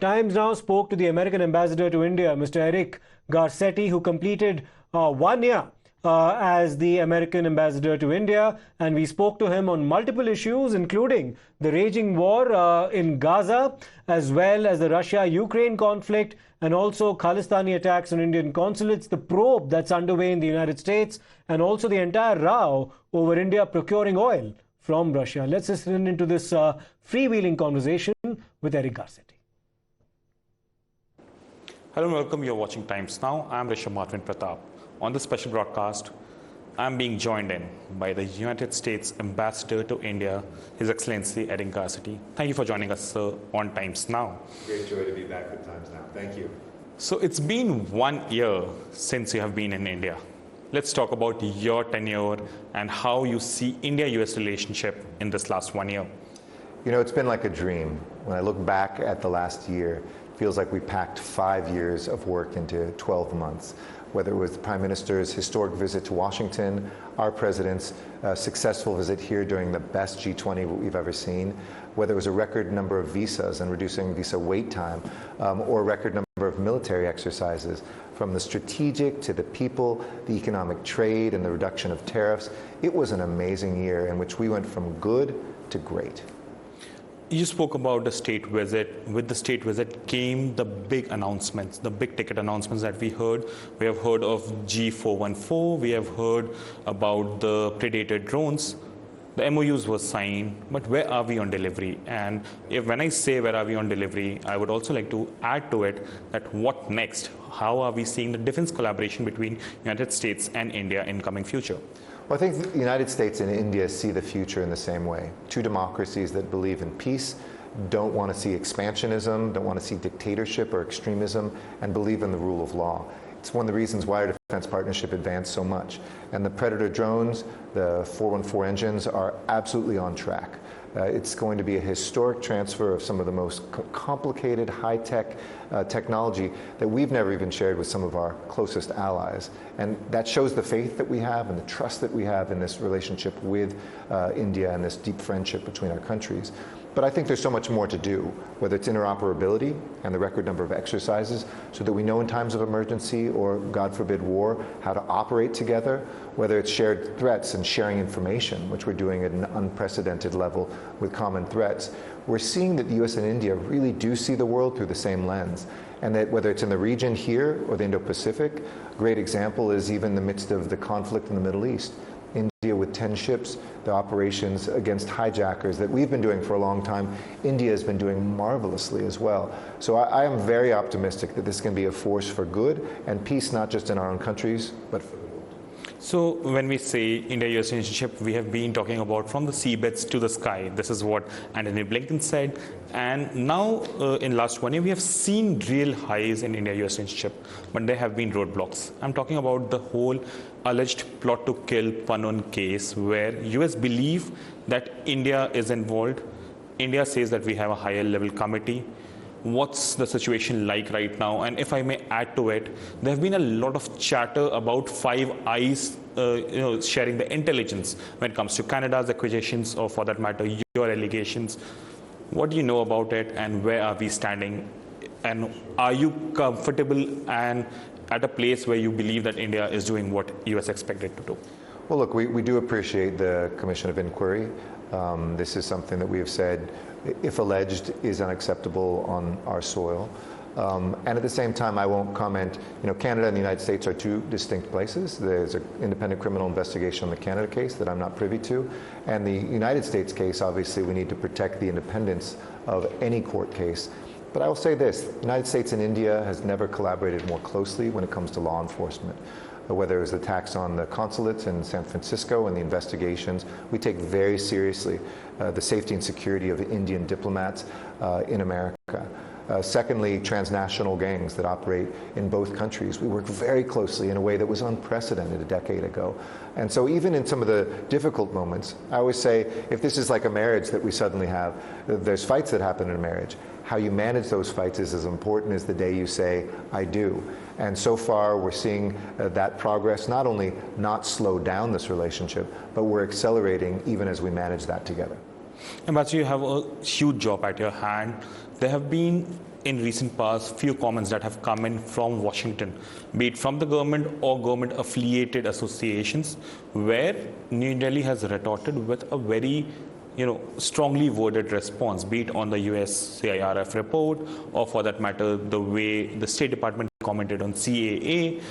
Times now spoke to the American ambassador to India, Mr. Eric Garcetti, who completed 1 year as the American ambassador to India. And we spoke to him on multiple issues, including the raging war in Gaza, as well as the Russia-Ukraine conflict, and also Khalistani attacks on Indian consulates, the probe that's underway in the United States, and also the entire row over India procuring oil from Russia. Let's listen into this freewheeling conversation with Eric Garcetti. Hello and welcome. You're watching Times Now. I'm Rishabh Marvin Pratap. On this special broadcast, I'm being joined in by the United States Ambassador to India, His Excellency Eric Garcetti. Thank you for joining us, sir, on Times Now. Great joy to be back with Times Now. Thank you. So it's been 1 year since you have been in India. Let's talk about your tenure and how you see India-US relationship in this last 1 year. You know, it's been like a dream. When I look back at the last year, it feels like we packed 5 years of work into 12 months. Whether it was the Prime Minister's historic visit to Washington, our President's successful visit here during the best G20 we've ever seen, whether it was a record number of visas and reducing visa wait time, or a record number of military exercises, from the strategic to the people, the economic trade and the reduction of tariffs. It was an amazing year in which we went from good to great. You spoke about the state visit. With the state visit came the big announcements, the big ticket announcements that we heard. We have heard of G414. We have heard about the Predator drones. The MOUs were signed, but where are we on delivery? And when I say where are we on delivery, I would also like to add to it that what next? How are we seeing the defense collaboration between United States and India in coming future? Well, I think the United States and India see the future in the same way. Two democracies that believe in peace, don't want to see expansionism, don't want to see dictatorship or extremism, and believe in the rule of law. It's one of the reasons why our defense partnership advanced so much. And the Predator drones, the 414 engines are absolutely on track. It's going to be a historic transfer of some of the most complicated, high-tech technology that we've never even shared with some of our closest allies. And that shows the faith that we have and the trust that we have in this relationship with India and this deep friendship between our countries. But I think there's so much more to do, whether it's interoperability and the record number of exercises, so that we know in times of emergency or, God forbid, war, how to operate together, whether it's shared threats and sharing information, which we're doing at an unprecedented level with common threats. We're seeing that the US and India really do see the world through the same lens, and that whether it's in the region here or the Indo-Pacific, a great example is even in the midst of the conflict in the Middle East. India with 10 ships, the operations against hijackers that we've been doing for a long time, India has been doing marvelously as well. So I am very optimistic that this can be a force for good and peace, not just in our own countries, but for the world. So when we say India-US relationship, we have been talking about from the seabeds to the sky. This is what Antony Blinken said. And now in last 1 year, we have seen real highs in India-US relationship, but there have been roadblocks. I'm talking about the whole alleged plot to kill Panun case, where US believe that India is involved. India says that we have a higher level committee. What's the situation like right now? And if I may add to it, there have been a lot of chatter about Five Eyes sharing the intelligence when it comes to Canada's accusations, or for that matter, your allegations. What do you know about it, and where are we standing? And are you comfortable and at a place where you believe that India is doing what US expected to do? Well, look, we do appreciate the Commission of Inquiry. This is something that we have said, if alleged, is unacceptable on our soil. And at the same time, I won't comment. You know, Canada and the United States are two distinct places. There's an independent criminal investigation on the Canada case that I'm not privy to. And the United States case, obviously, we need to protect the independence of any court case. But I will say this, the United States and India has never collaborated more closely when it comes to law enforcement. Whether it was the attacks on the consulates in San Francisco and the investigations, we take very seriously the safety and security of Indian diplomats in America. Secondly, transnational gangs that operate in both countries. We work very closely in a way that was unprecedented a decade ago. And so even in some of the difficult moments, I always say, if this is like a marriage that we suddenly have, there's fights that happen in a marriage. How you manage those fights is as important as the day you say, I do. And so far, we're seeing that progress not only not slow down this relationship, but we're accelerating even as we manage that together. Ambassador, you have a huge job at your hand. There have been in recent past, few comments that have come in from Washington, be it from the government or government-affiliated associations, where New Delhi has retorted with a very strongly worded response, be it on the US CIRF report, or for that matter, the way the State Department commented on CAA.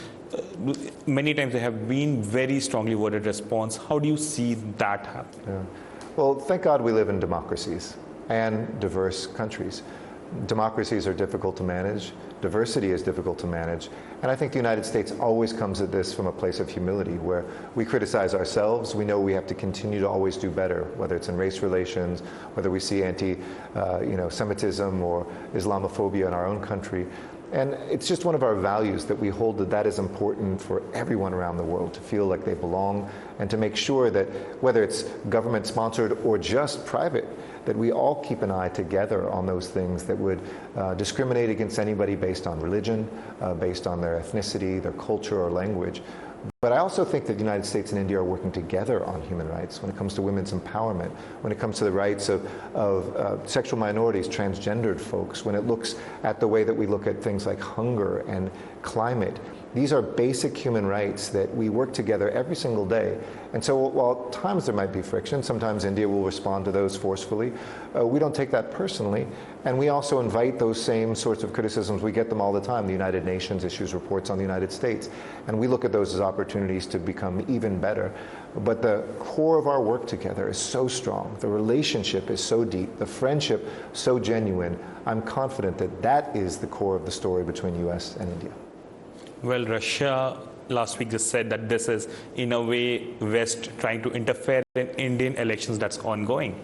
Many times there have been very strongly worded response. How do you see that happen? Yeah. Well, thank God we live in democracies and diverse countries. Democracies are difficult to manage. Diversity is difficult to manage. And I think the United States always comes at this from a place of humility, where we criticize ourselves. We know we have to continue to always do better, whether it's in race relations, whether we see anti-Semitism or Islamophobia in our own country. And it's just one of our values that we hold that is important for everyone around the world to feel like they belong, and to make sure that whether it's government-sponsored or just private, that we all keep an eye together on those things that would discriminate against anybody based on religion, based on their ethnicity, their culture, or language. But I also think that the United States and India are working together on human rights when it comes to women's empowerment, when it comes to the rights of sexual minorities, transgendered folks, when it looks at the way that we look at things like hunger and climate. These are basic human rights that we work together every single day. And so while at times there might be friction, sometimes India will respond to those forcefully, we don't take that personally. And we also invite those same sorts of criticisms. We get them all the time. The United Nations issues reports on the United States. And we look at those as opportunities to become even better. But the core of our work together is so strong. The relationship is so deep. The friendship so genuine. I'm confident that that is the core of the story between US and India. Well, Russia last week just said that this is, in a way, West trying to interfere in Indian elections that's ongoing.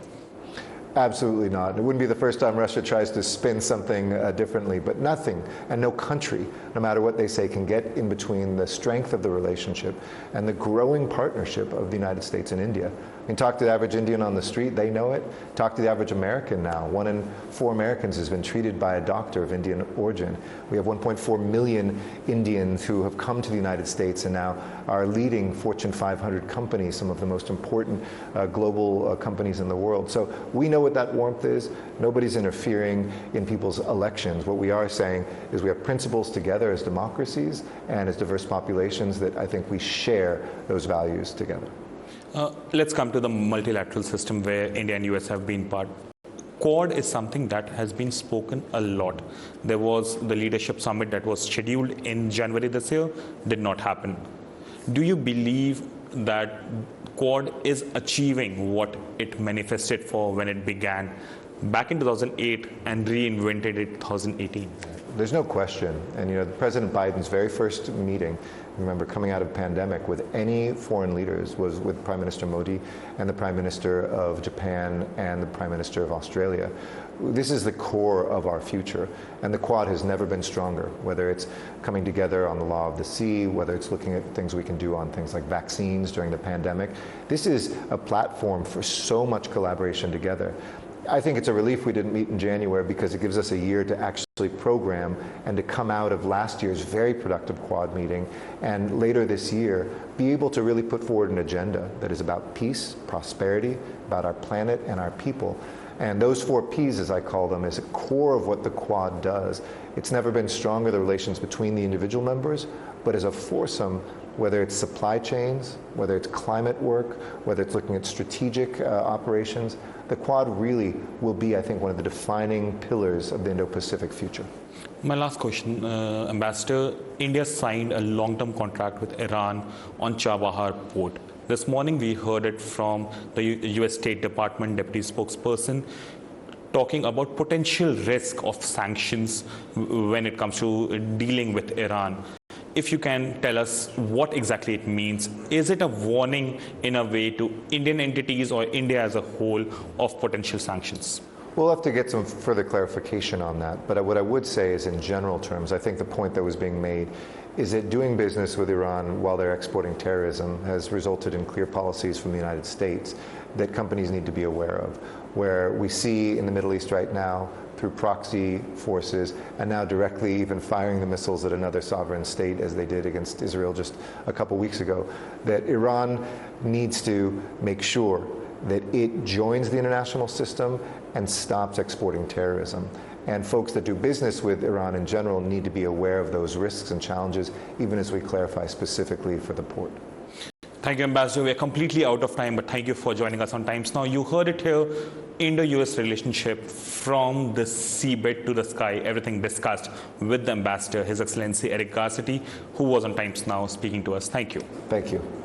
Absolutely not. It wouldn't be the first time Russia tries to spin something differently, but nothing and no country, no matter what they say, can get in between the strength of the relationship and the growing partnership of the United States and India. You can talk to the average Indian on the street, they know it. Talk to the average American now. 1 in 4 Americans has been treated by a doctor of Indian origin. We have 1.4 million Indians who have come to the United States and now are leading Fortune 500 companies, some of the most important global companies in the world. So we know what that warmth is. Nobody's interfering in people's elections. What we are saying is we have principles together as democracies and as diverse populations that I think we share those values together. Let's come to the multilateral system where India and US have been part. Quad is something that has been spoken a lot. There was the leadership summit that was scheduled in January this year, did not happen. Do you believe that Quad is achieving what it manifested for when it began back in 2008 and reinvented it in 2018? There's no question. And President Biden's very first meeting, remember, coming out of pandemic with any foreign leaders, was with Prime Minister Modi and the Prime Minister of Japan and the Prime Minister of Australia. This is the core of our future, and the Quad has never been stronger, whether it's coming together on the law of the sea, whether it's looking at things we can do on things like vaccines during the pandemic. This is a platform for so much collaboration together. I think it's a relief we didn't meet in January, because it gives us a year to actually program and to come out of last year's very productive Quad meeting, and later this year be able to really put forward an agenda that is about peace, prosperity, about our planet and our people. And those 4 Ps, as I call them, is a core of what the Quad does. It's never been stronger, the relations between the individual members, but as a foursome, whether it's supply chains, whether it's climate work, whether it's looking at strategic operations, the Quad really will be, I think, one of the defining pillars of the Indo-Pacific future. My last question, Ambassador. India signed a long-term contract with Iran on Chabahar port. This morning we heard it from the US State Department Deputy Spokesperson talking about potential risk of sanctions when it comes to dealing with Iran. If you can tell us what exactly it means. Is it a warning in a way to Indian entities or India as a whole of potential sanctions? We'll have to get some further clarification on that. But what I would say is, in general terms, I think the point that was being made is that doing business with Iran while they're exporting terrorism has resulted in clear policies from the United States that companies need to be aware of, where we see in the Middle East right now, through proxy forces, and now directly even firing the missiles at another sovereign state, as they did against Israel just a couple weeks ago, that Iran needs to make sure that it joins the international system and stops exporting terrorism. And folks that do business with Iran in general need to be aware of those risks and challenges, even as we clarify specifically for the port. Thank you, Ambassador. We are completely out of time, but thank you for joining us on Times Now. You heard it here, Indo-US relationship from the seabed to the sky, everything discussed with the Ambassador, His Excellency Eric Garcetti, who was on Times Now speaking to us. Thank you. Thank you.